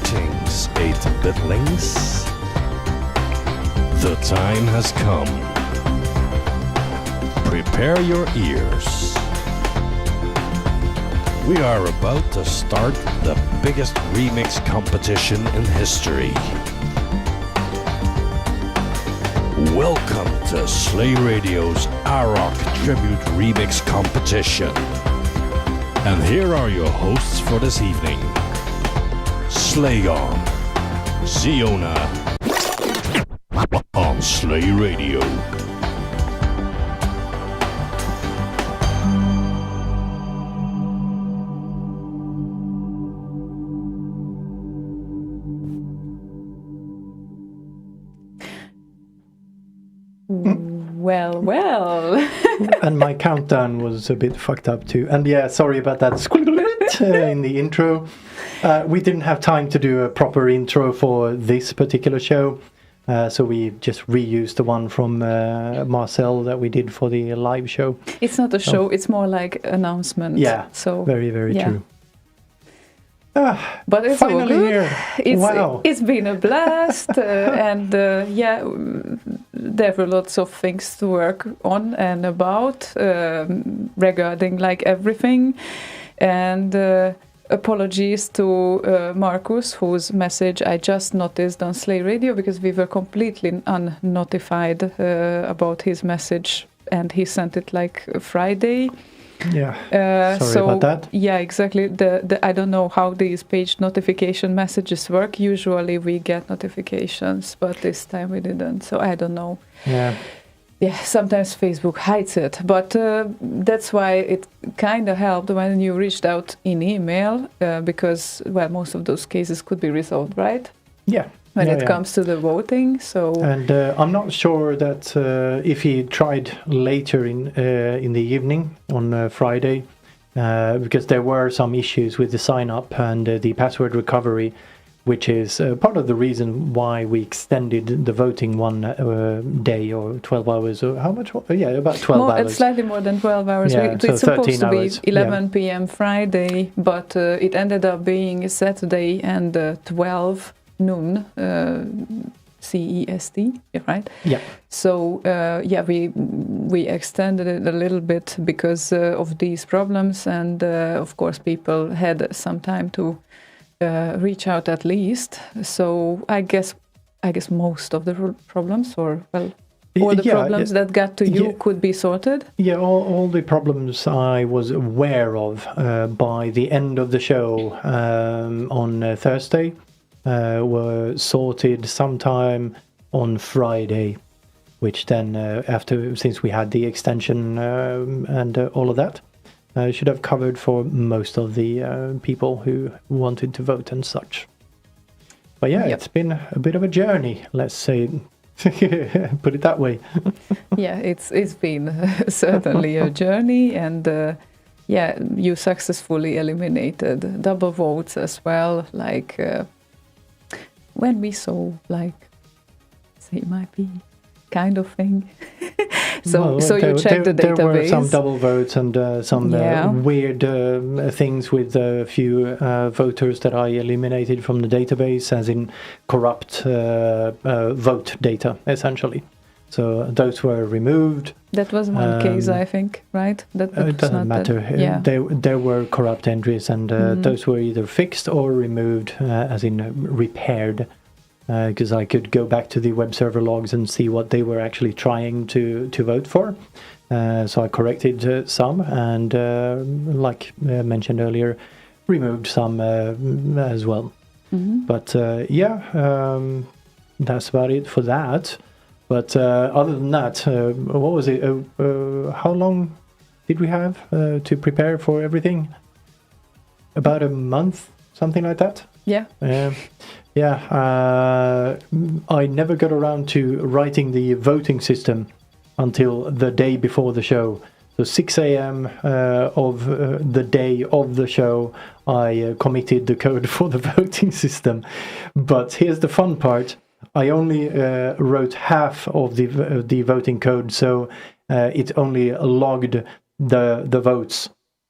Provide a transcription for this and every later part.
Greetings, 8-bitlings. The time has come. Prepare your ears. We are about to start the biggest remix competition in history. Welcome to Slay Radio's Arok Tribute Remix Competition. And here are your hosts for this evening. Slaygon, Ziona, on Slay Radio. Well. And my countdown was a bit fucked up too. And yeah, sorry about that in the intro. We didn't have time to do a proper intro for this particular show. So we just reused the one from Marcel that we did for the live show. It's not a show, it's more like announcement. Yeah, so very true. But it's finally all good. Here. Wow. It's been a blast. There were lots of things to work on and about regarding like everything. And apologies to Marcus, whose message I just noticed on Slay Radio because we were completely unnotified about his message, and he sent it like Friday. Yeah, sorry about that. Yeah, exactly. The I don't know how these page notification messages work. Usually we get notifications, but this time we didn't. So I don't know. Yeah, sometimes Facebook hides it, but that's why it kind of helped when you reached out in email, because, well, most of those cases could be resolved, right? Yeah. When it comes to the voting, so... And I'm not sure that if he tried later in the evening on Friday, because there were some issues with the sign-up and the password recovery, which is part of the reason why we extended the voting one day or 12 hours. Or how much? Yeah, about 12 hours. It's slightly more than 12 hours. Yeah, it's supposed to be 11 hours. p.m. Friday, but it ended up being Saturday and 12 noon CEST, right? Yeah. So, we extended it a little bit because of these problems, and of course people had some time to reach out at least. So I guess most of the problems, or all the problems that got to you could be sorted. Yeah, all the problems I was aware of by the end of the show on Thursday were sorted sometime on Friday, which then since we had the extension and all of that, should have covered for most of the people who wanted to vote and such. But yeah, It's been a bit of a journey, let's say, put it that way. Yeah, it's been certainly a journey, and you successfully eliminated double votes as well, like when we saw like say it might be kind of thing. So you checked the database. There were some double votes and some weird things with a few voters that I eliminated from the database, as in corrupt vote data, essentially. So those were removed. That was one case, I think, right? It doesn't matter. There were corrupt entries, and those were either fixed or removed, as in repaired. Because I could go back to the web server logs and see what they were actually trying to vote for. So I corrected some, and like mentioned earlier, removed some as well. Mm-hmm. But that's about it for that. But other than that, what was it? How long did we have to prepare for everything? About a month, something like that? Yeah. I never got around to writing the voting system until the day before the show. So 6 a.m. Of the day of the show, I committed the code for the voting system. But here's the fun part. I only wrote half of the voting code, so it only logged the votes.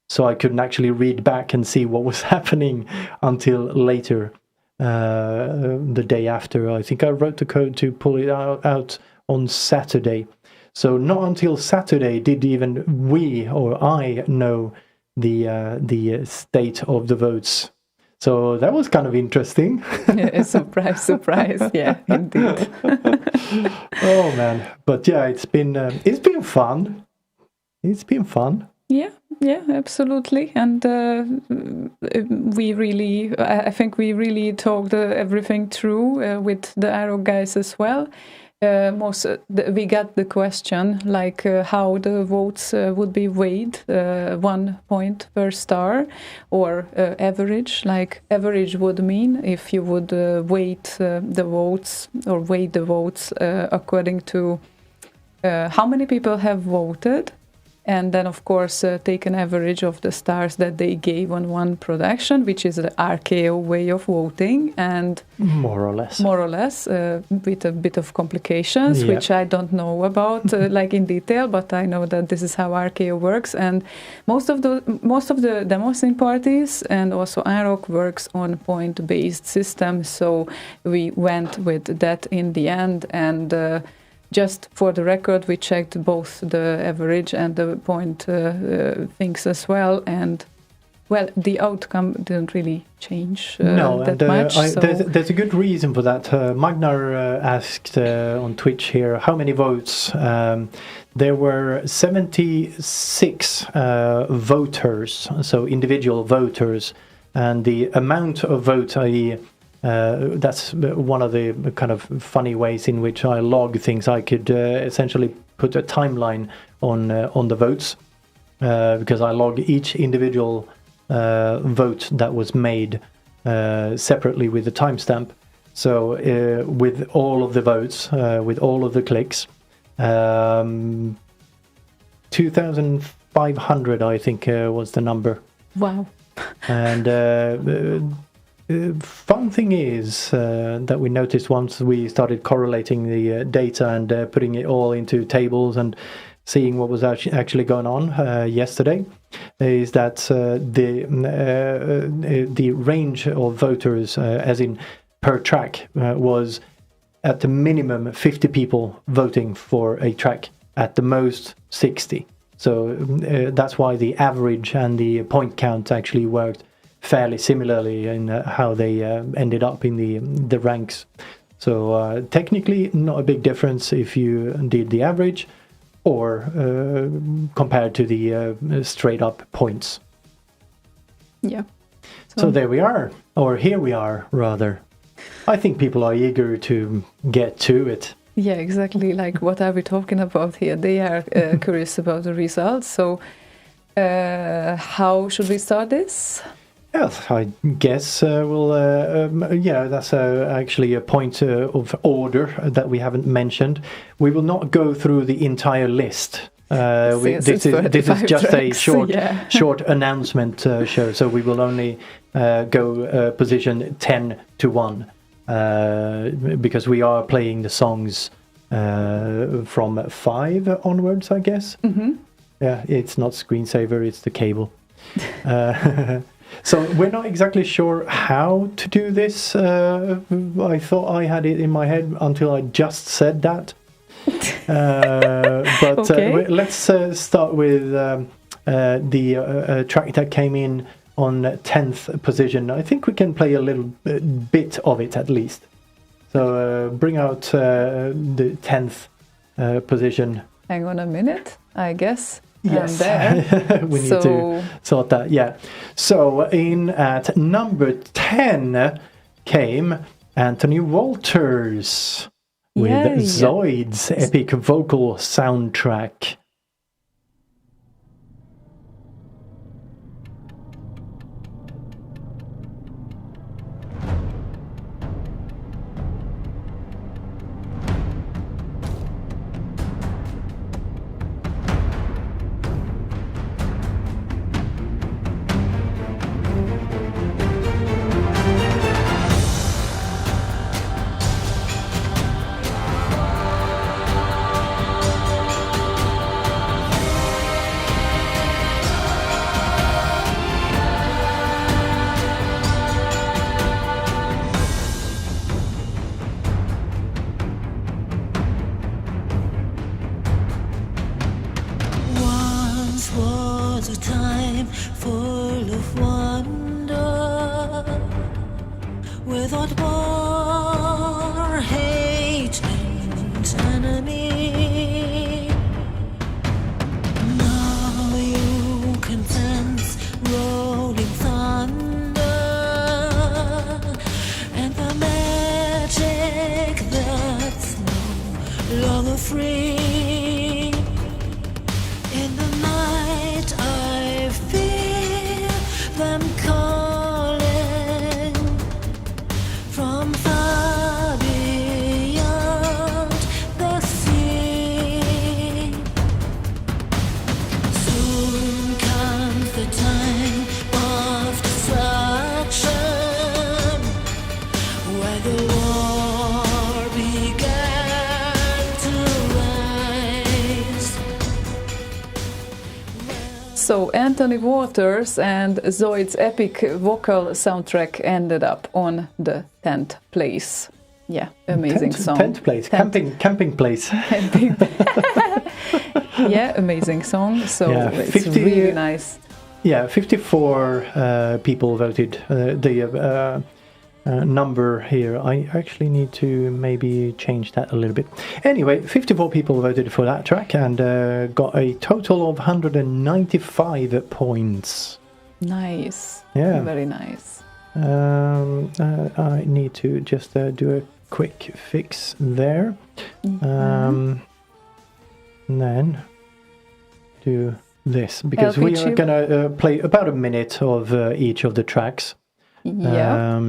So I couldn't actually read back and see what was happening until later. the day after. I think I wrote the code to pull it out on Saturday. So not until Saturday did even we or I know the state of the votes. So that was kind of interesting. Yeah, surprise. Yeah, indeed. Oh man, but yeah, it's been fun. It's been fun. Yeah, absolutely. And I think we really talked everything through with the Arok guys as well. We got the question like how the votes would be weighed, 1 point per star, or average. Like average would mean if you would weight the votes according to how many people have voted. And then, of course, take an average of the stars that they gave on one production, which is the RKO way of voting, and more or less, with a bit of complications, yeah. Which I don't know about like in detail, but I know that this is how RKO works. And most of the demosing parties and also Arok works on point-based system, so we went with that in the end. And just for the record, we checked both the average and the point things as well, and well, the outcome didn't really change that much. There's a good reason for that. Magnar asked on Twitch here how many votes. There were 76 voters, so individual voters, and the amount of votes, i.e. That's one of the kind of funny ways in which I log things. I could essentially put a timeline on the votes because I log each individual vote that was made separately with the timestamp. So with all of the votes, with all of the clicks, 2,500 I think was the number. Wow. And fun thing is that we noticed once we started correlating the data and putting it all into tables and seeing what was actually going on yesterday, is that the range of voters, as in per track, was at the minimum 50 people voting for a track, at the most 60. So that's why the average and the point count actually worked fairly similarly in how they ended up in the ranks. So technically not a big difference if you did the average or compared to the straight up points. Yeah. So there we are, or here we are rather. I think people are eager to get to it. Yeah, exactly. Like, what are we talking about here? They are curious about the results. So how should we start this? Yes, I guess that's actually a point of order that we haven't mentioned. We will not go through the entire list. This is just a short announcement show, so we will only go position 10 to 1 because we are playing the songs from 5 onwards, I guess. Mm-hmm. Yeah, it's not screensaver, it's the cable. So we're not exactly sure how to do this. I thought I had it in my head until I just said that. But okay. Let's start with the track that came in on 10th position. I think we can play a little bit of it at least. So bring out the 10th position. Hang on a minute, I guess. Yes, there. We need to sort that, yeah. So in at number 10 came Anthony Walters with Zoids epic vocal soundtrack. So Anthony Waters and Zoids' epic vocal soundtrack ended up on the 10th place. Yeah, amazing song. 10th place, camping place. Yeah, amazing song. So Yeah, it's 50 really nice. Yeah, 54 people voted. The number here, I actually need to maybe change that a little bit. Anyway, 54 people voted for that track and got a total of 195 points. Nice. Yeah. Very nice. I need to just do a quick fix there. And then do this, because we are going to play about a minute of each of the tracks. Yeah.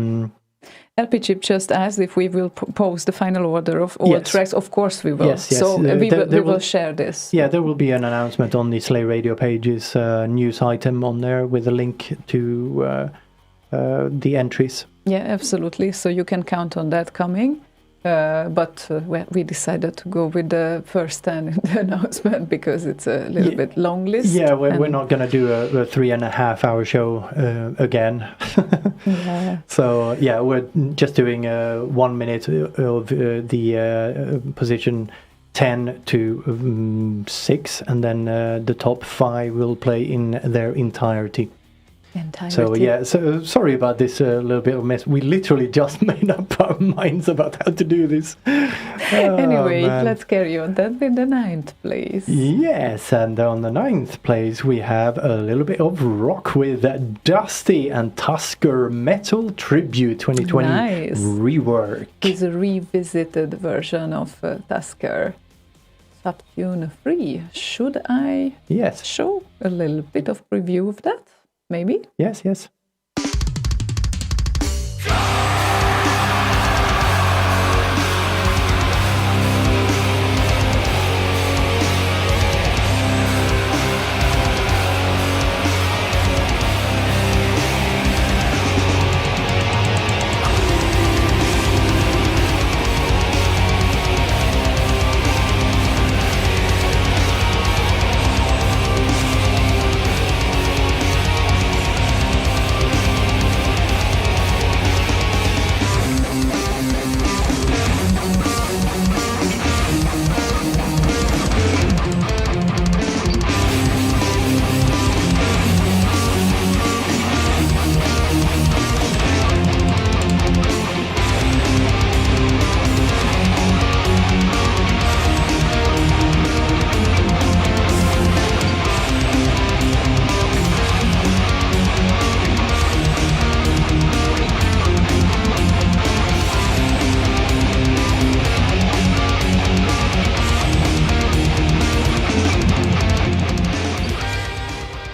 LP Chip just asked if we will post the final order of all tracks. Of course we will. Yes. So we will share this. Yeah, there will be an announcement on the Slay Radio page's news item on there with a link to the entries. Yeah, absolutely. So you can count on that coming. But we decided to go with the first 10 in the announcement because it's a little bit long list. Yeah, we're not going to do a 3.5 hour show again. Yeah. So, yeah, we're just doing 1 minute of the position 10 to 6, and then the top 5 will play in their entirety. So yeah, so sorry about this little bit of mess. We literally just made up our minds about how to do this. Anyway, let's carry on then with the 9th place. Yes, and on the 9th place we have a little bit of rock with Dusty and Tusker Metal Tribute 2020 Rework. It's a revisited version of Tusker. Subtune free. Should I show a little bit of preview of that? Maybe? Yes.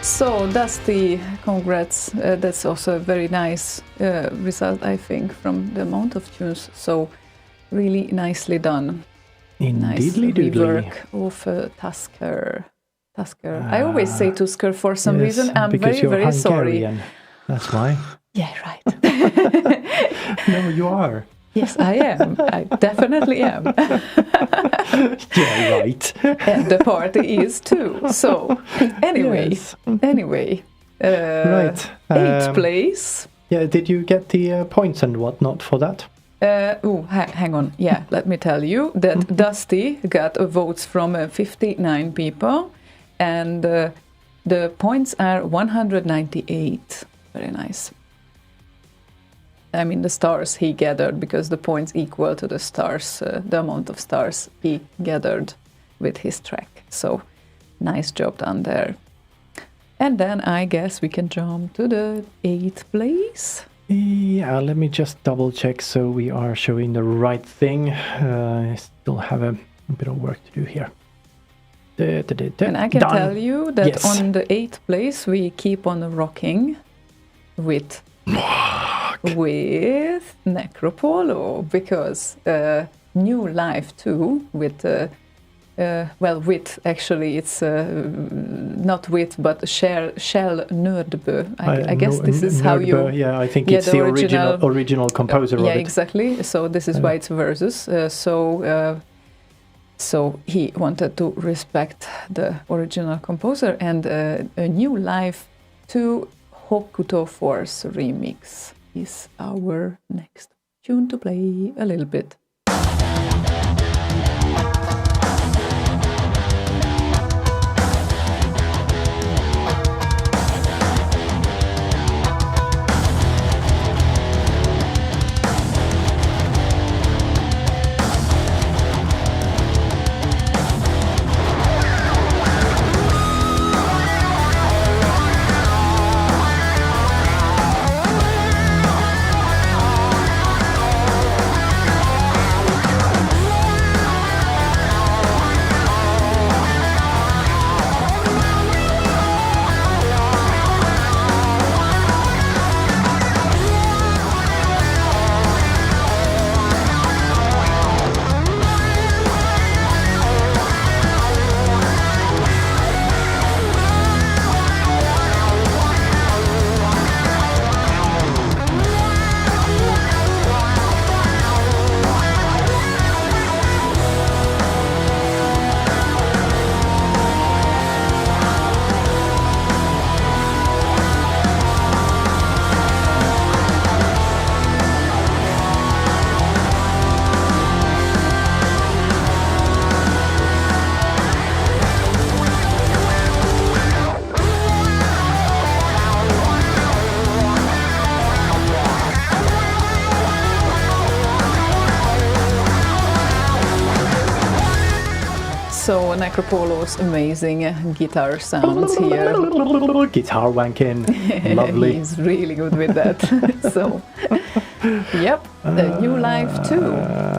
So Dusty, congrats. That's also a very nice result, I think, from the amount of tunes. So really nicely done. Nice rework of Tusker. I always say Tusker for some reason. I'm very, very Hungarian. sorry. That's why. Yeah, right. No, you are. Yes, I am. I definitely am. Yeah, right. And the party is too. So, anyway. Right. 8th place. Yeah, did you get the points and whatnot for that? Hang on. Yeah, let me tell you that Dusty got votes from 59 people, and the points are 198. Very nice. I mean, the stars he gathered, because the points equal to the stars, the amount of stars he gathered with his track. So, nice job done there. And then I guess we can jump to the 8th place. Yeah, let me just double check so we are showing the right thing. I still have a bit of work to do here. And I can tell you that on the 8th place we keep on rocking with Necropolo, because new live too with actually it's not with but Kjell Nørdba. I guess this is how you. Yeah, I think it's the original composer of it. Yeah, exactly. So this is why it's versus. So he wanted to respect the original composer, and a new life to Hokuto Force remix is our next tune to play a little bit. So Necropolo's amazing guitar sounds here. Guitar wanking, lovely. He's really good with that. So, yep, a new life too.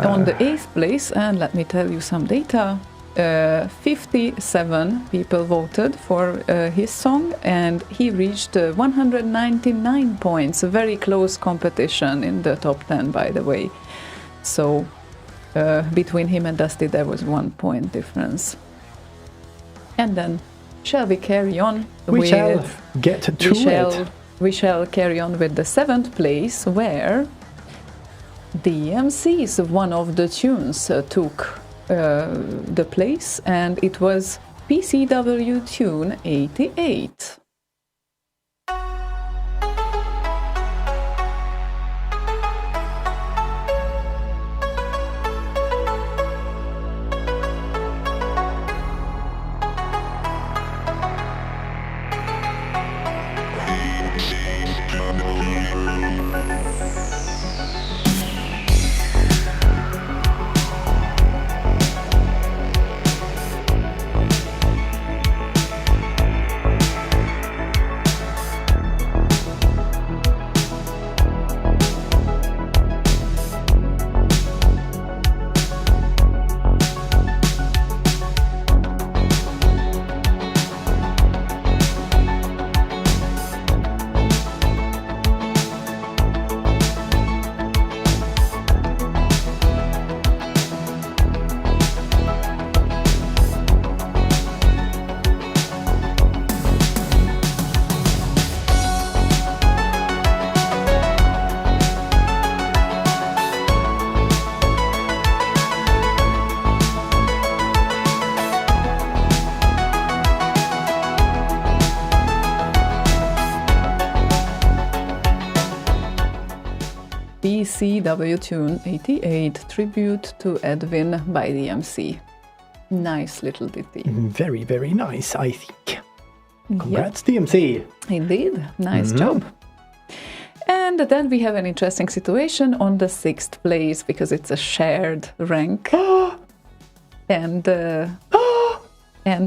On the 8th place, and let me tell you some data. 57 people voted for his song, and he reached 199 points. A very close competition in the top 10, by the way. So between him and Dusty there was 1 point difference. And then shall we carry on? We shall get to it. We shall carry on with the 7th place, where the MCs of one of the tunes took the place, and it was PCW-Tune 88. PCW-Tune 88, tribute to Edwin by the MC. Nice little ditty. Very, very nice, I think. Congrats, DMC. Indeed, nice job. And then we have an interesting situation on the 6th place, because it's a shared rank. And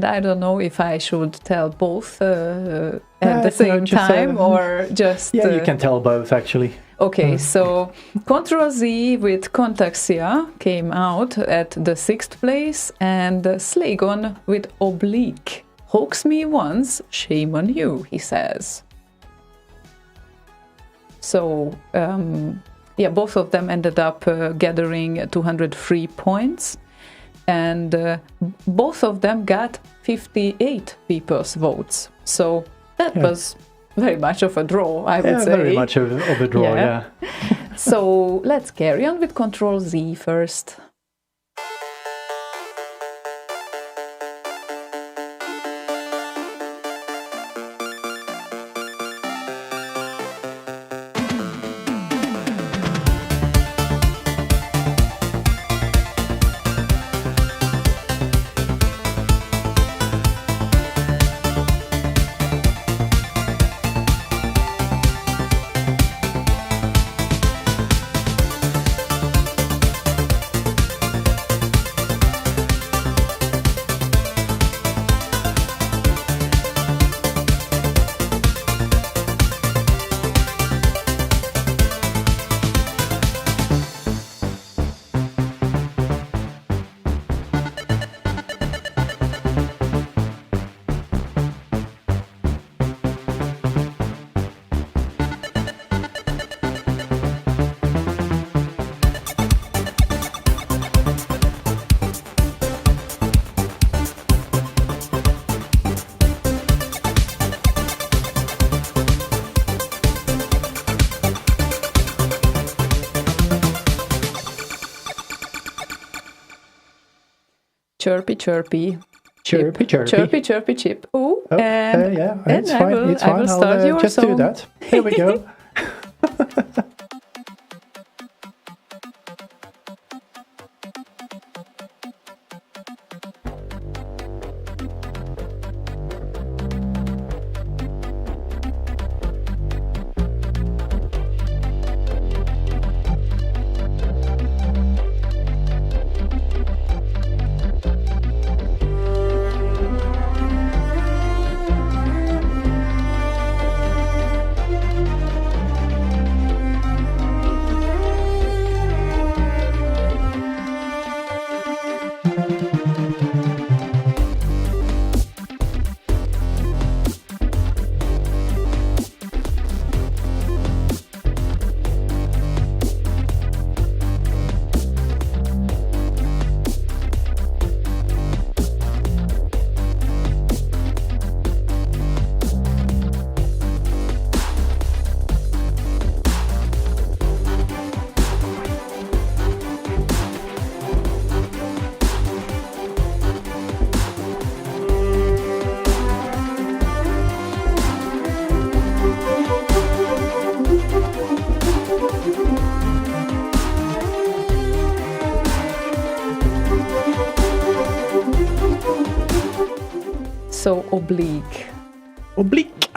I don't know if I should tell both at the same time or just... Yeah, you can tell both, actually. Okay, so Control Z with Contaxia came out at the 6th place, and Slaygon with Oblique. Hoax me once, shame on you, he says. So, both of them ended up gathering 203 points, and both of them got 58 people's votes. So that was very much of a draw, I would say. Very much of a draw, yeah. So let's carry on with Control Z first. Chirpy, chirpy. Chirpy, chirpy. Chirpy, chirpy, chip. Oh, yeah, it's fine. It's fine. I will start your just song. do that. Here we go. So Oblique. Oblique.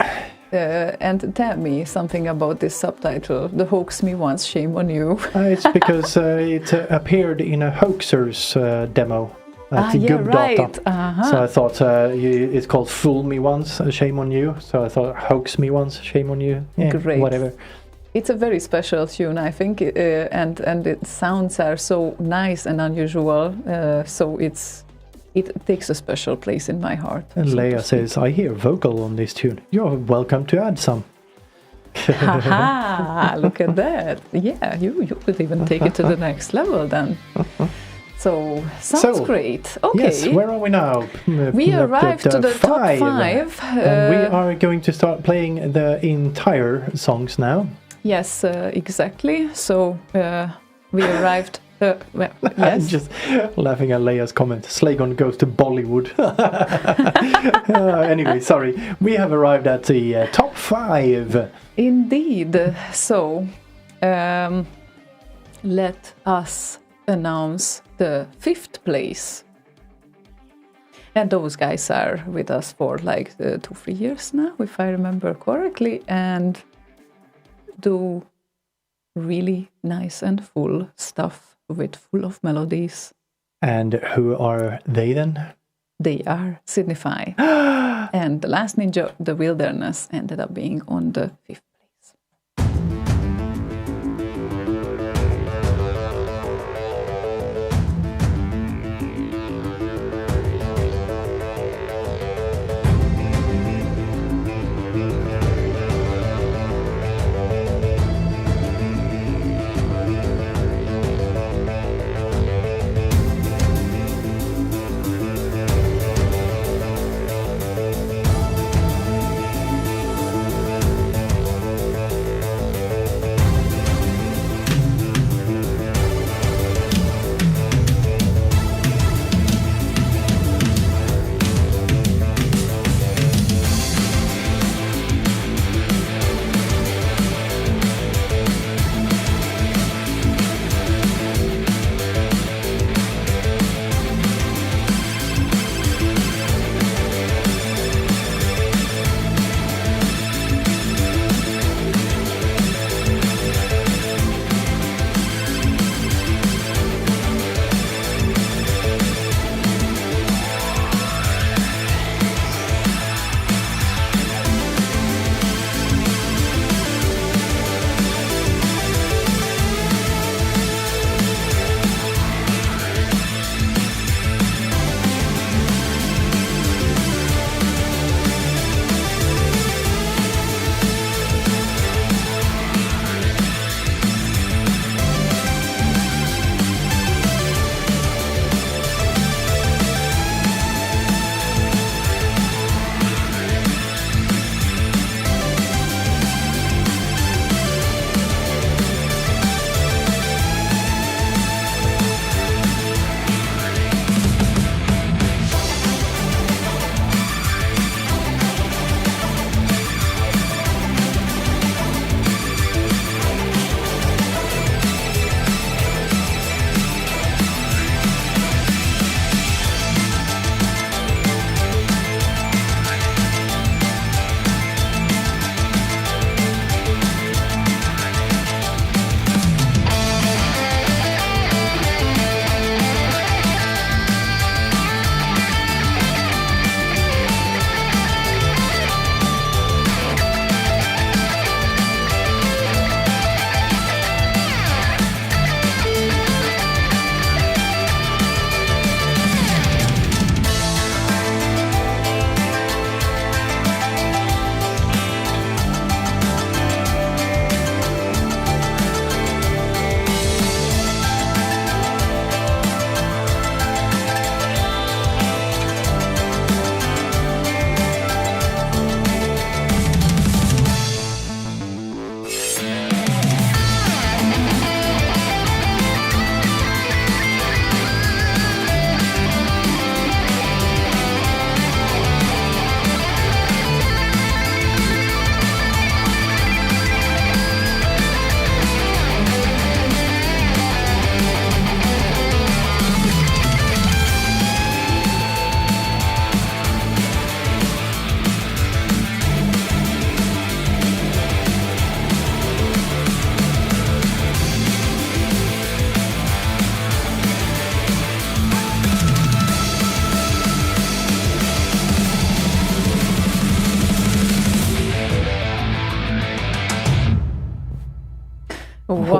And tell me something about this subtitle. The Hoax Me Once, Shame on You. It's because it appeared in a Hoaxer's demo at Gub right. Data. So I thought it's called Fool Me Once, Shame on You. So I thought Hoax Me Once, Shame on You. Yeah, Great. Whatever. It's a very special tune, I think, and its sounds are so nice and unusual. So it takes a special place in my heart. And Leia says, I hear vocal on this tune. You're welcome to add some. Haha, look at that. Yeah, you could even take it to the next level then. So, sounds great. Okay. Yes, where are we now? We arrived to the top 5. And we are going to start playing the entire songs now. Yes, exactly. So, we arrived... well, yes. I'm just laughing at Leia's comment. Slaygon goes to Bollywood. Anyway, sorry. We have arrived at the top 5. Indeed. So, let us announce the 5th place. And those guys are with us for like 2-3 years now, if I remember correctly, and do really nice and full stuff with full of melodies. And who are they then? They are SIDNIFY. And The Last Ninja, The Wilderness, ended up being on the 5th place.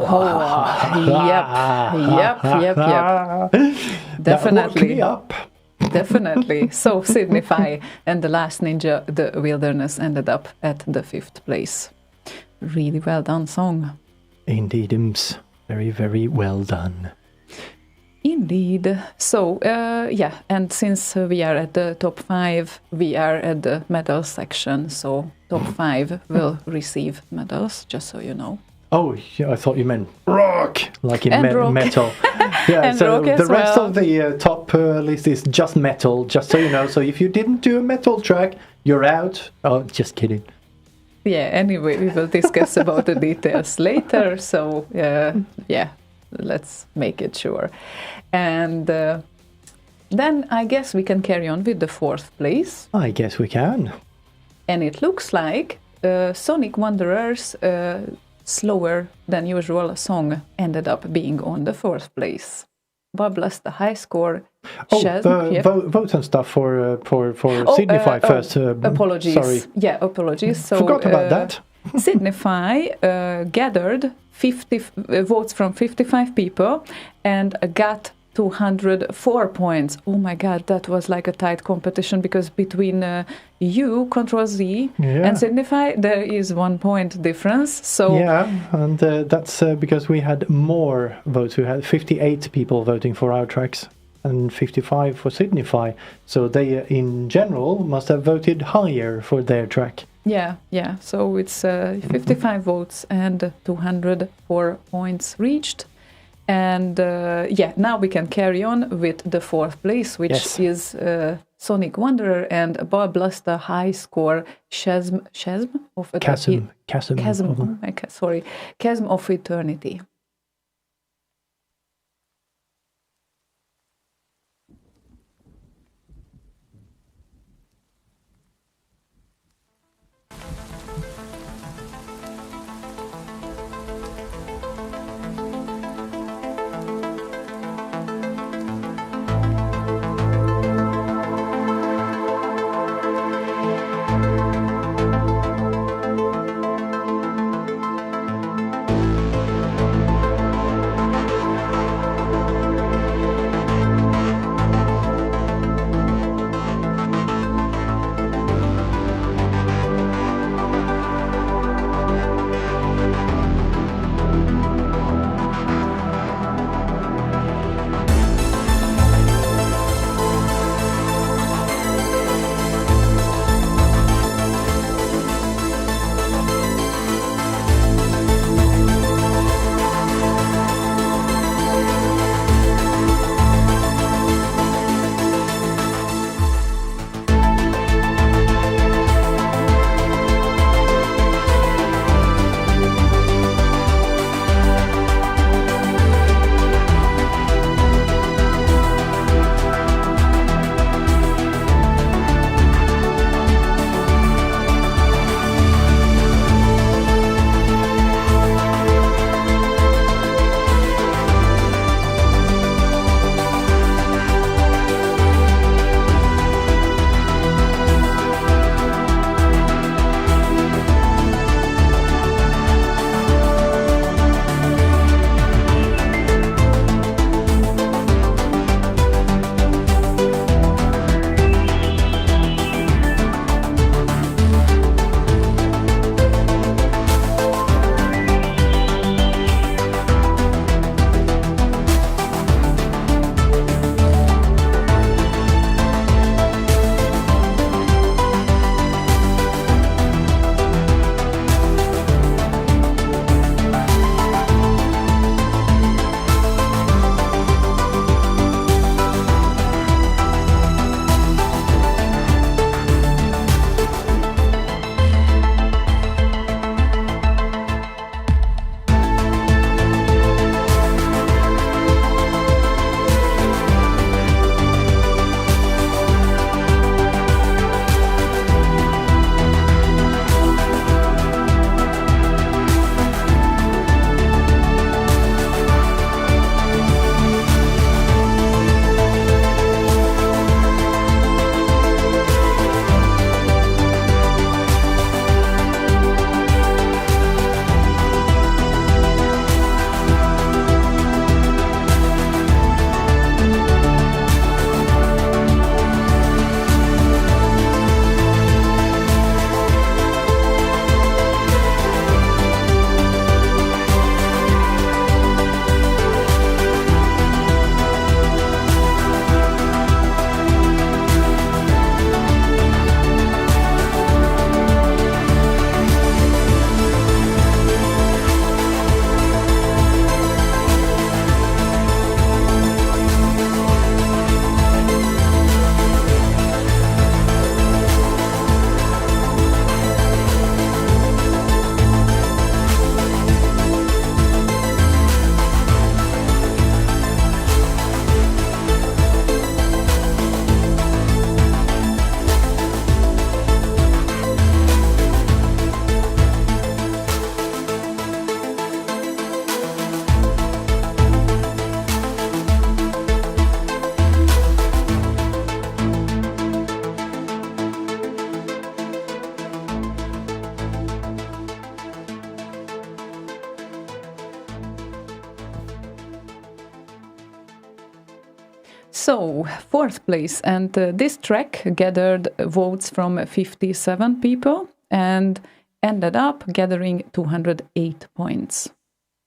Yep. That woke me Definitely. up. Definitely. So SIDNIFY and The Last Ninja, The Wilderness ended up at the 5th place. Really well done song. Indeed, very, very well done. Indeed. So, and since we are at the top 5, we are at the metal section, so top 5 will receive medals, just so you know. Oh, yeah, I thought you meant rock, like in rock. metal. Yeah, And so rock as the rest well. of the top list is just metal, just so you know. So if you didn't do a metal track, you're out. Oh, just kidding. Yeah, anyway, we will discuss about the details later, so let's make it sure. And then I guess we can carry on with the 4th place. I guess we can. And it looks like Sonic Wanderer's slower than usual song ended up being on the 4th place. Blasta Highscore. Oh, Chasm, vote and stuff for SIDNIFY first. Apologies. Sorry. Yeah, apologies. So, Forgot about that. SIDNIFY gathered 50 votes from 55 people and got 204 points. Oh my god, that was like a tight competition because between you, Control Z, and SIDNIFY, there is 1 point difference. So yeah, and that's because we had more votes. We had 58 people voting for our tracks and 55 for SIDNIFY. So they, in general, must have voted higher for their track. Yeah. So it's 55 votes and 204 points reached. And now we can carry on with the 4th place, which is Sonic Wanderer and Blasta Highscore Chasm of Chasm. Chasm of Eternity. So, fourth place, and this track gathered votes from 57 people and ended up gathering 208 points.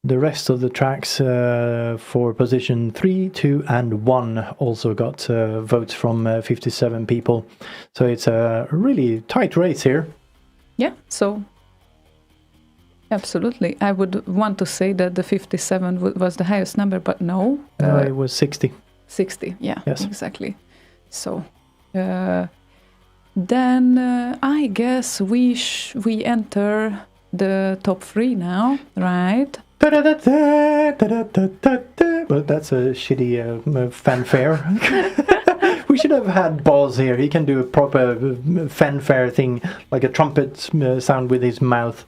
The rest of the tracks for position 3, 2, and 1 also got votes from 57 people. So it's a really tight race here. Yeah, so absolutely. I would want to say that the 57 was the highest number, but no. It was 60. 60, yeah, yes. Exactly. So then I guess we enter the top 3 now, right? Well, that's a shitty fanfare. We should have had Boz here. He can do a proper fanfare thing, like a trumpet sound with his mouth.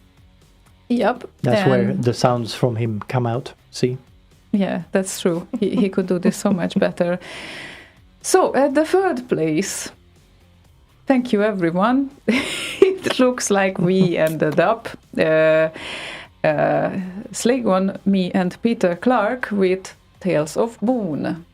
Yep. That's where the sounds from him come out. See? Yeah, that's true. He could do this so much better. So, at the third place, thank you, everyone. It looks like we ended up... Slaygon, me and Peter Clarke with Tales of Boon.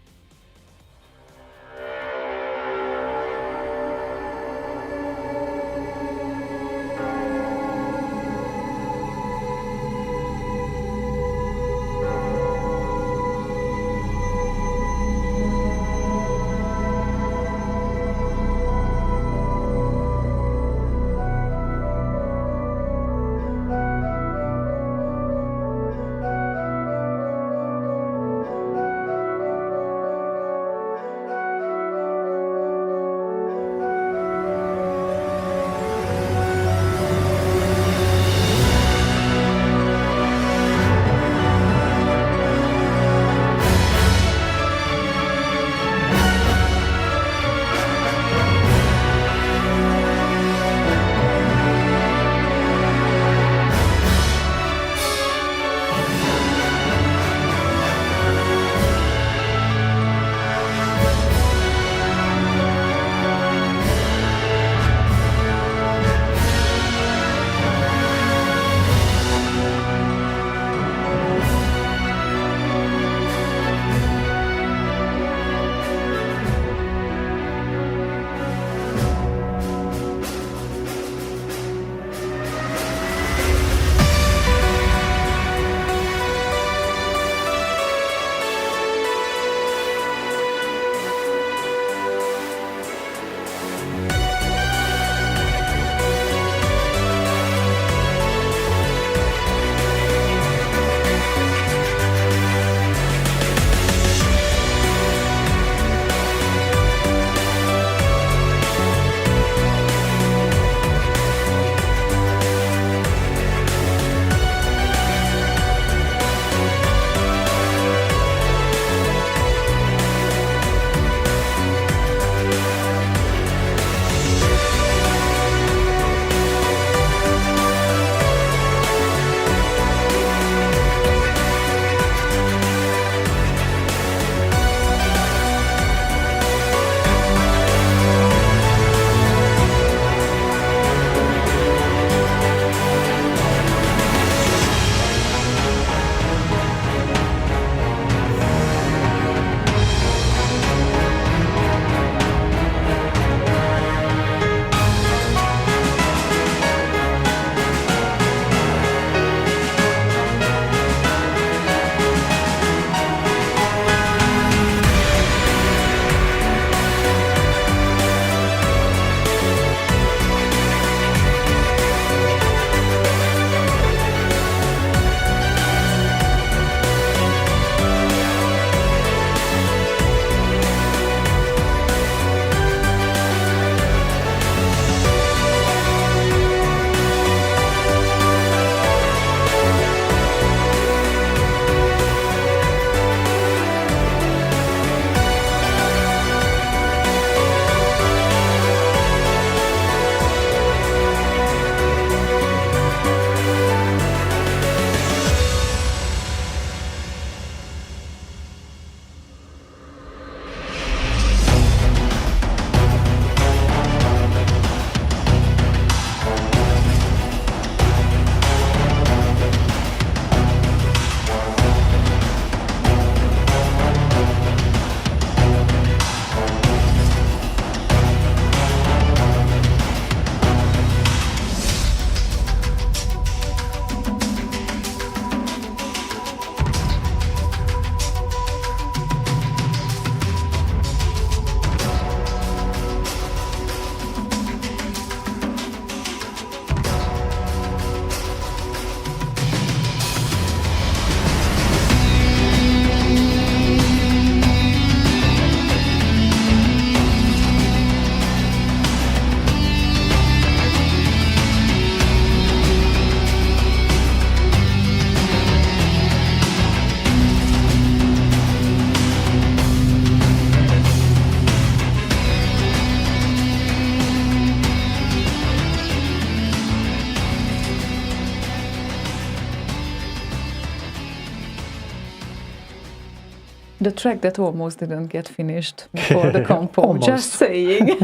the track that almost didn't get finished before the compo. Almost. Just saying.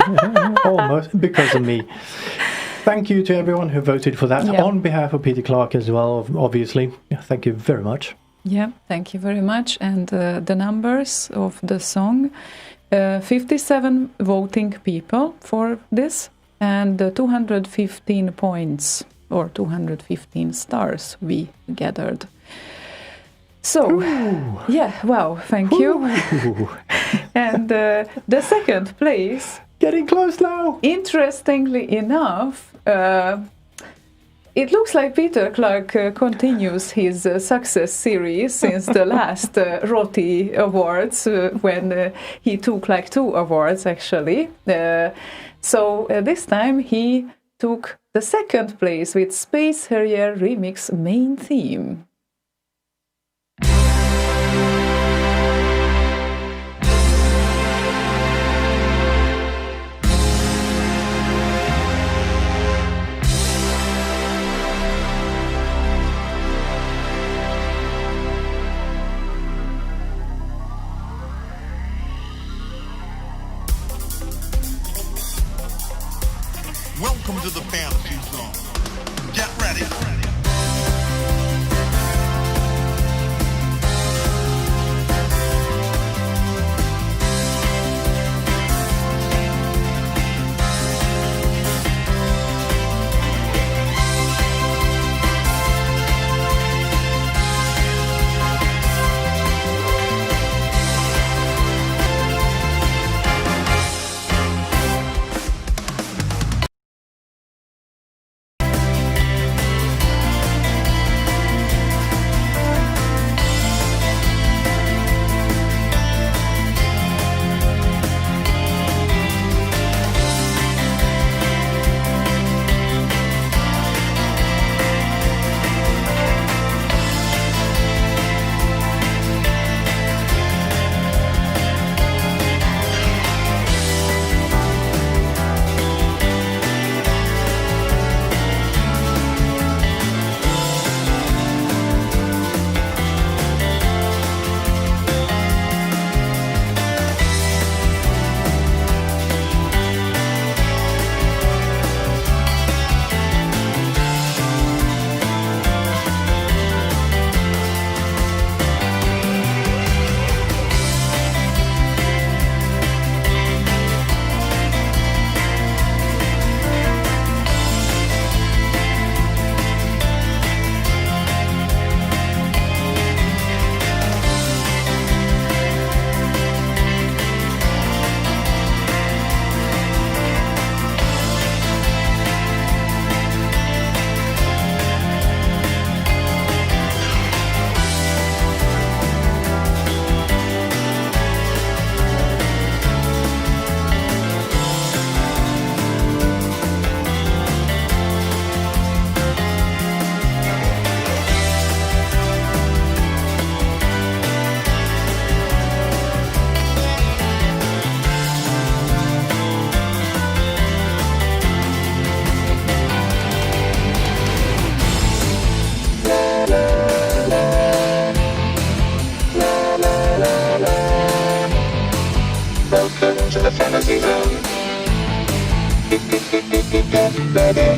Almost, because of me. Thank you to everyone who voted for that. Yeah. On behalf of Peter Clarke as well, obviously. Thank you very much. Yeah, thank you very much. And the numbers of the song, 57 voting people for this, and 215 points or 215 stars we gathered. So, yeah, wow, thank you. And the second place, Getting close now. interestingly enough, it looks like Peter Clarke continues his success series since the last Roti Awards, when he took like 2 awards actually. So this time he took the second place with Space Harrier Remix main theme. Welcome to the fantasy zone. Get ready. Welcome to the fantasy zone. Get ready.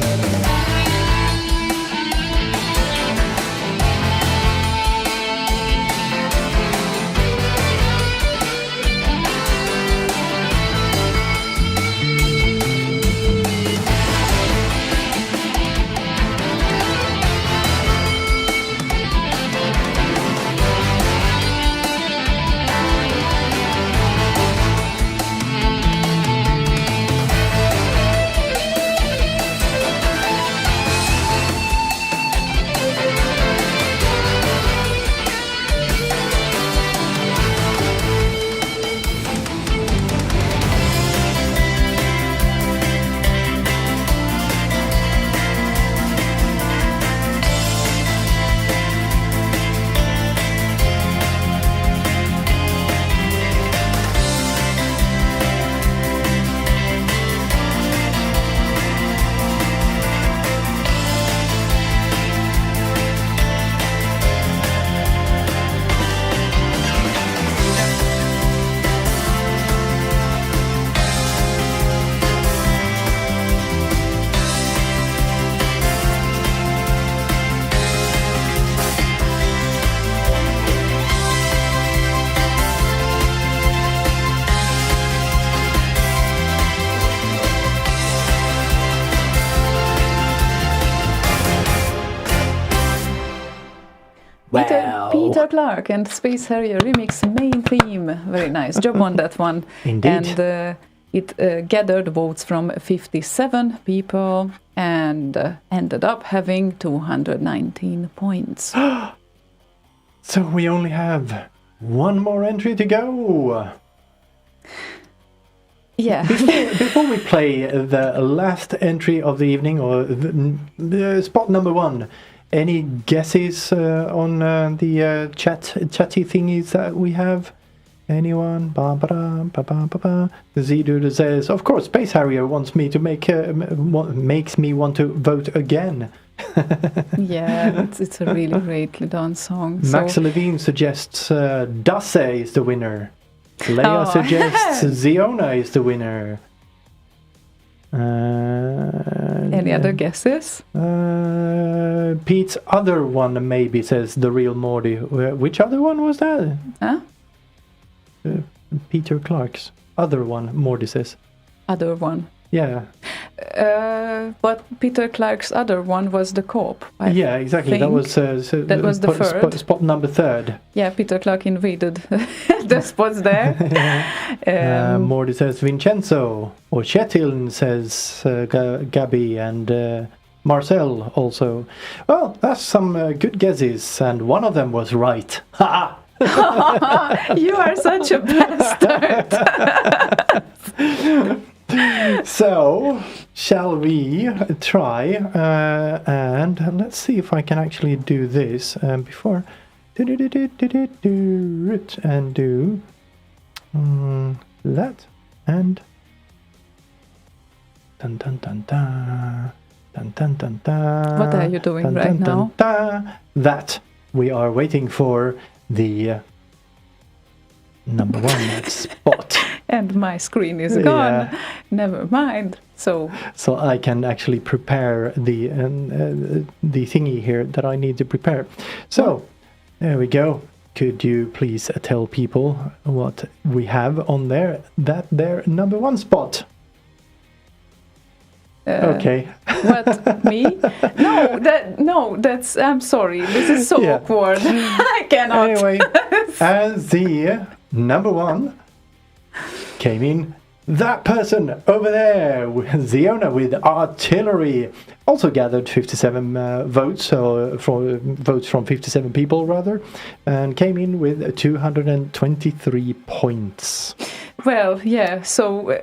Peter Clarke and Space Harrier remix main theme. Very nice job on that one. Indeed. And it gathered votes from 57 people and ended up having 219 points. So we only have one more entry to go. Yeah. Before we play the last entry of the evening, or the spot number one, any guesses on the chatty thingies that we have? Anyone? Z-Dude says, of course, Space Harrier wants me to makes me want to vote again. Yeah, it's a really greatly done song. Max Levine suggests Dasse is the winner. Leia suggests Ziona is the winner. Any other guesses? Pete's other one maybe says the real Morty. Which other one was that? Huh? Peter Clarke's other one, Morty says. Other one. Yeah. But Peter Clarke's other one was the co-op. Yeah, exactly. That was that was the third. Spot number third. Yeah, Peter Clarke invaded the spots there. Morty says Vincenzo. Or Chetil says Gabby and Marcel also. Well, that's some good guesses, and one of them was right. Ha! You are such a bastard. So, shall we try and let's see if I can actually do this before and do that and dun dun dun dun dun dun dun dun. What are you doing dun, right dun, now? Dun, dun. That we are waiting for the number one spot. And my screen is gone. Yeah. Never mind. So I can actually prepare the thingy here that I need to prepare. So there we go. Could you please tell people what we have on there? That their number one spot. Okay. What, me? No, that's. I'm sorry. This is so Yeah. awkward. I cannot. Anyway, as the number one came in that person over there, Ziona with Artillery, also gathered 57 votes, so votes from 57 people rather, and came in with 223 points. Well, yeah. So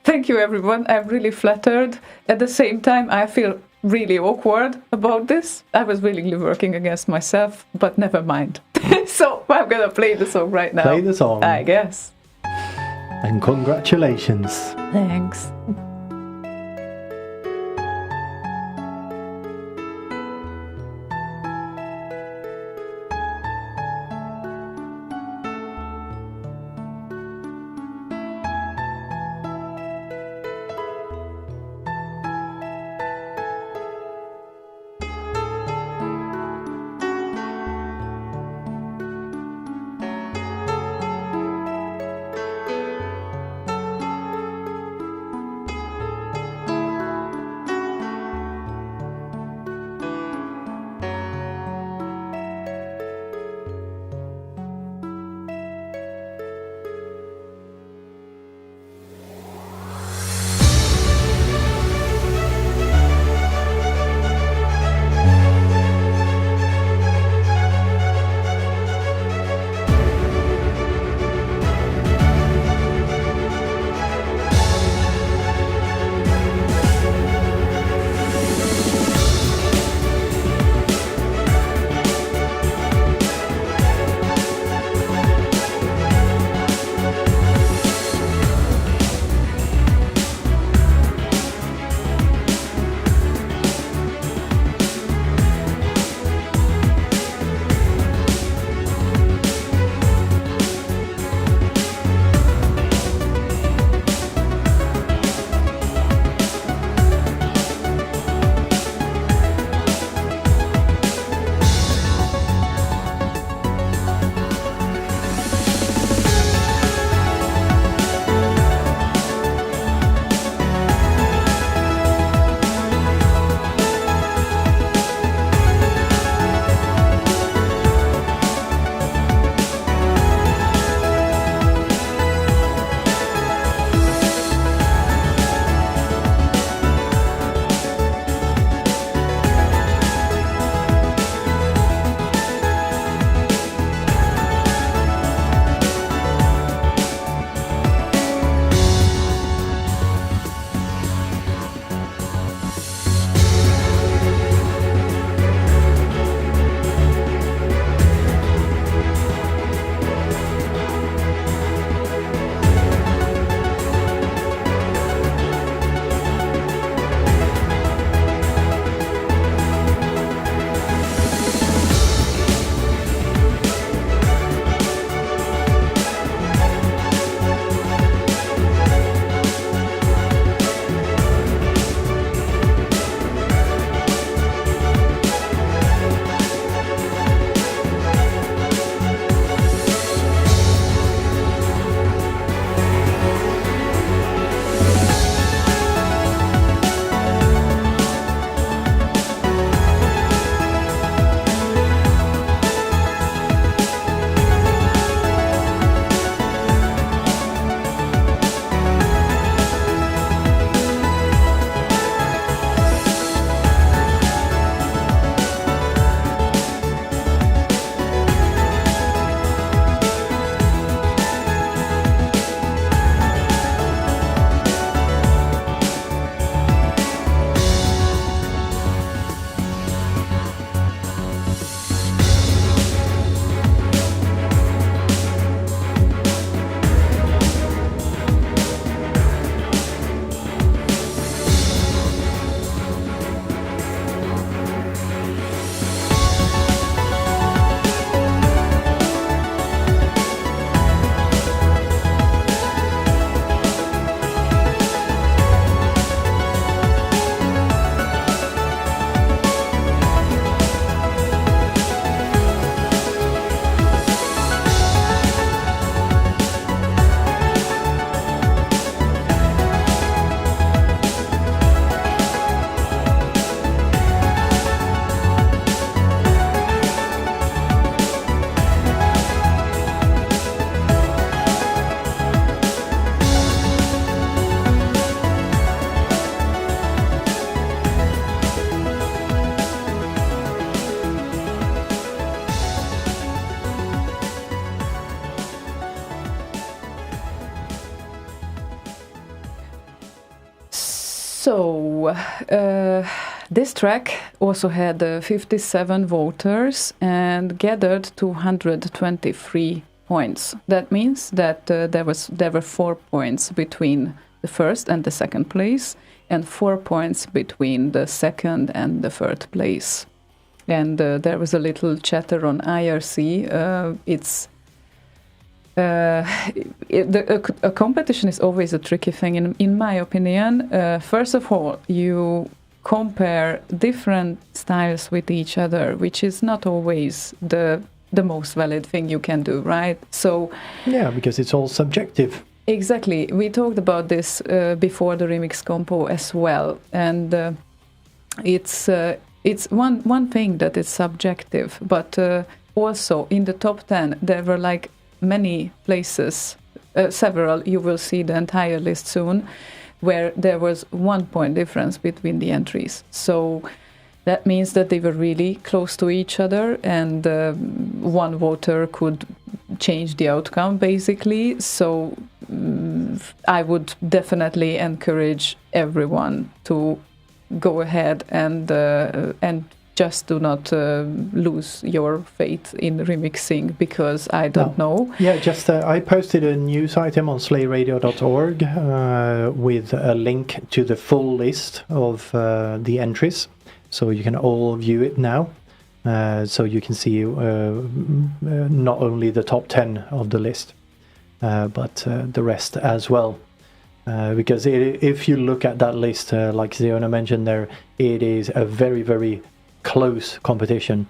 thank you, everyone. I'm really flattered. At the same time, I feel really awkward about this. I was willingly working against myself, but never mind. So I'm gonna play the song right now. Play the song. I guess. And congratulations. Thanks. So, this track also had 57 voters and gathered 223 points. That means that there were 4 points between the first and the second place, and 4 points between the second and the third place. And there was a little chatter on IRC. A competition is always a tricky thing, in my opinion. First of all, you compare different styles with each other, which is not always the most valid thing you can do, right? So yeah, because it's all subjective. Exactly. We talked about this before the remix compo as well, and it's one thing that is subjective, but also in the top 10 there were like many places, several, you will see the entire list soon, where there was 1 point difference between the entries. So that means that they were really close to each other, and one voter could change the outcome, basically. So I would definitely encourage everyone to go ahead and just do not lose your faith in remixing, because I don't know. Yeah, just I posted a news item on slayradio.org with a link to the full list of the entries, so you can all view it now. So you can see not only the top 10 of the list, but the rest as well. Because if you look at that list, like Ziona mentioned there, it is a very, very close competition.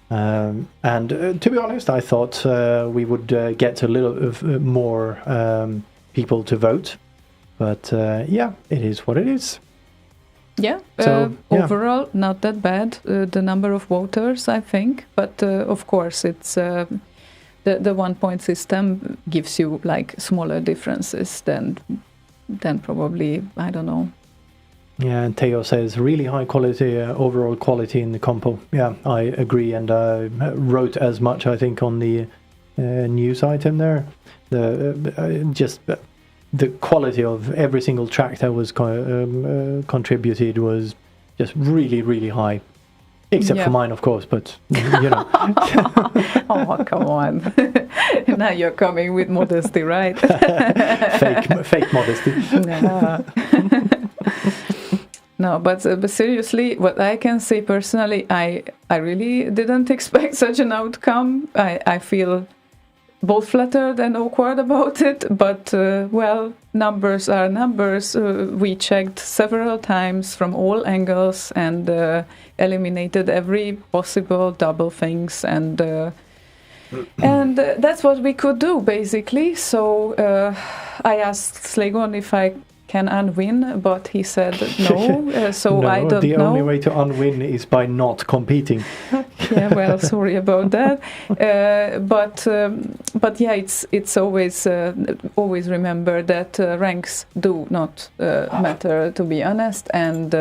And to be honest, I thought we would get a little more people to vote. But yeah, it is what it is. Yeah, So, yeah. Overall, not that bad, the number of voters, I think. But of course, it's the 1 point system gives you like smaller differences than probably, I don't know. Yeah, and Teo says really high quality, overall quality in the compo. Yeah, I agree, and I wrote as much, I think, on the news item there. The quality of every single track that was contributed was just really, really high. Except for mine, of course, but, you know. Oh, come on. Now you're coming with modesty, right? Fake modesty. No, but seriously, what I can say personally, I really didn't expect such an outcome. I feel both flattered and awkward about it, but, well, numbers are numbers. We checked several times from all angles and eliminated every possible double things, and that's what we could do, basically. So I asked Slaygon if I can unwin, but he said no, so no, I don't know. The only way to unwin is by not competing. Yeah, well, sorry about that. But yeah, it's always remember that ranks do not matter, to be honest, and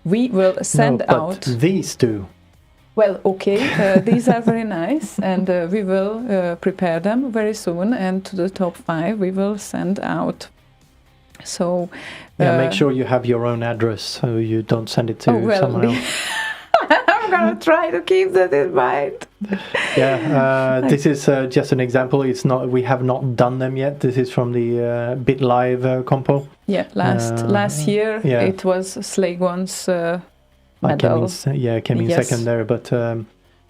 we will send out. These do. Well, okay, these are very nice, and we will prepare them very soon, and to the top 5 we will send out. So yeah, make sure you have your own address so you don't send it to someone else. I'm gonna try to keep that in mind. Yeah, this is just an example. It's not. We have not done them yet. This is from the Bit Live compo. Yeah, last year it was Slaygon's medal. Came in second there, but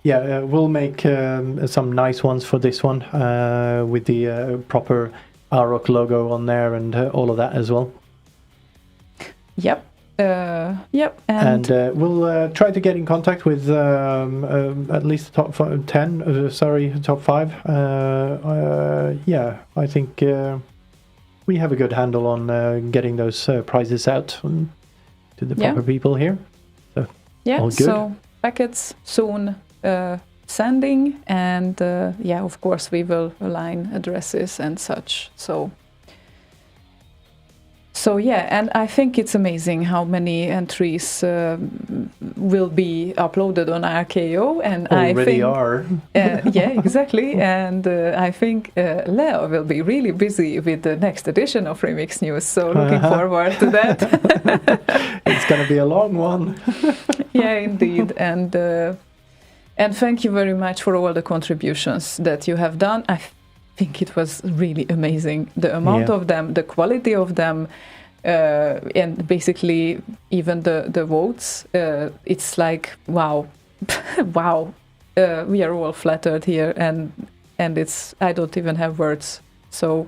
we'll make some nice ones for this one with the proper Arok logo on there and all of that as well. Yep. And we'll try to get in contact with at least top 10. Top 5. I think we have a good handle on getting those prizes out to the proper people here. So all good. So packets soon sending, and of course we will align addresses and such. So So yeah, and I think it's amazing how many entries will be uploaded on RKO, and I Already think are. yeah, exactly. And I think Leo will be really busy with the next edition of Remix News. So looking forward to that. It's gonna be a long one. Yeah, indeed. And thank you very much for all the contributions that you have done. I think it was really amazing, the amount of them, the quality of them, and basically even the votes. It's like wow. Wow, we are all flattered here, and it's, I don't even have words. So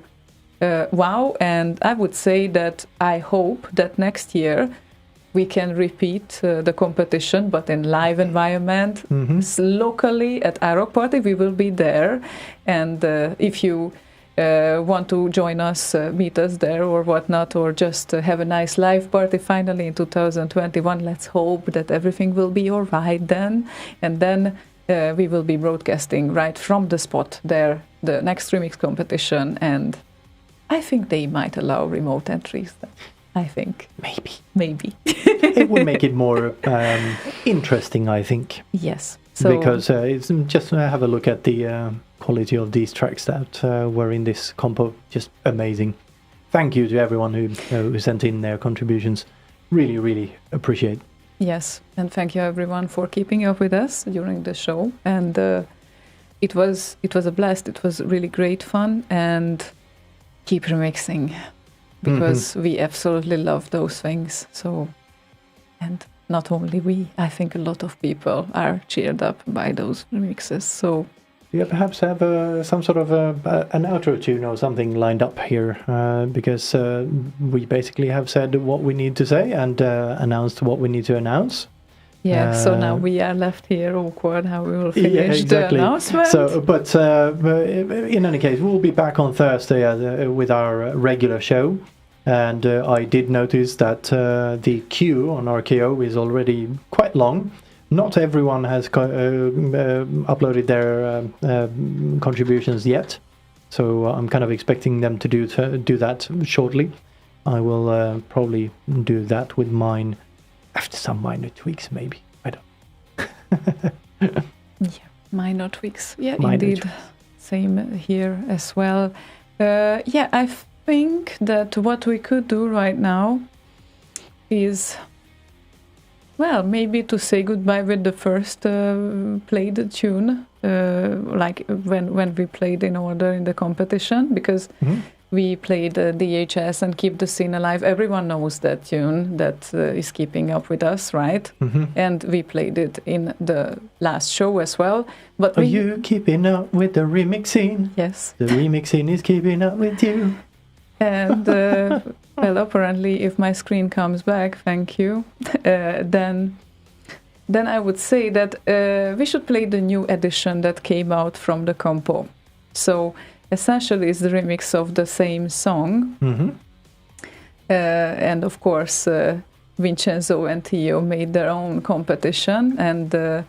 wow. And I would say that I hope that next year we can repeat the competition, but in live environment. Locally at Arok Party, we will be there, and if you want to join us, meet us there or whatnot, or just have a nice live party finally in 2021, let's hope that everything will be all right then, and then we will be broadcasting right from the spot there, the next remix competition, and I think they might allow remote entries then. I think. Maybe. It would make it more interesting, I think. Yes. So, because it's just have a look at the quality of these tracks that were in this compo. Just amazing. Thank you to everyone who sent in their contributions. Really, really appreciate. Yes, and thank you everyone for keeping up with us during the show. And it was a blast. It was really great fun, and keep remixing. Because we absolutely love those things. So, and not only we, I think a lot of people are cheered up by those remixes. So, do you perhaps have some sort of an outro tune or something lined up here? Because we basically have said what we need to say and announced what we need to announce. Yeah, so now we are left here awkward how we will finish the announcement. So, but in any case, we'll be back on Thursday with our regular show. And I did notice that the queue on RKO is already quite long. Not everyone has uploaded their contributions yet. So I'm kind of expecting them to do that shortly. I will probably do that with mine after some minor tweaks, maybe. I don't. Yeah, minor tweaks. Yeah, minor indeed. tweaks. Same here as well. Yeah, I think that what we could do right now is, well, maybe to say goodbye with the first played tune, like when we played in order in the competition, because we played DHS and Keep the Scene Alive. Everyone knows that tune that is keeping up with us, right? And we played it in the last show as well. But are you keeping up with the remix scene? Yes. The remix scene is keeping up with you. And well, apparently, if my screen comes back, thank you, then I would say that we should play the new edition that came out from the compo. So essentially, it's the remix of the same song. And of course, Vincenzo and Theo made their own competition, and the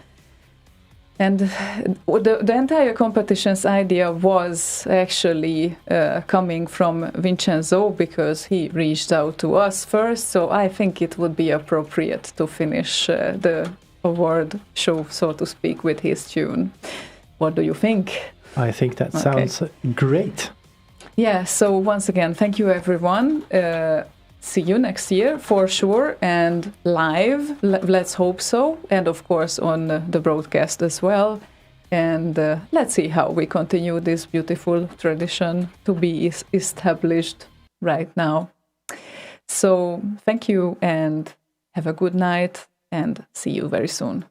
entire competition's idea was actually coming from Vincenzo, because he reached out to us first. So I think it would be appropriate to finish the award show, so to speak, with his tune. What do you think? I think that sounds great. Yeah, so once again, thank you everyone. See you next year for sure, and live, let's hope so, and of course on the broadcast as well. And let's see how we continue this beautiful tradition to be established right now. So thank you, and have a good night, and see you very soon.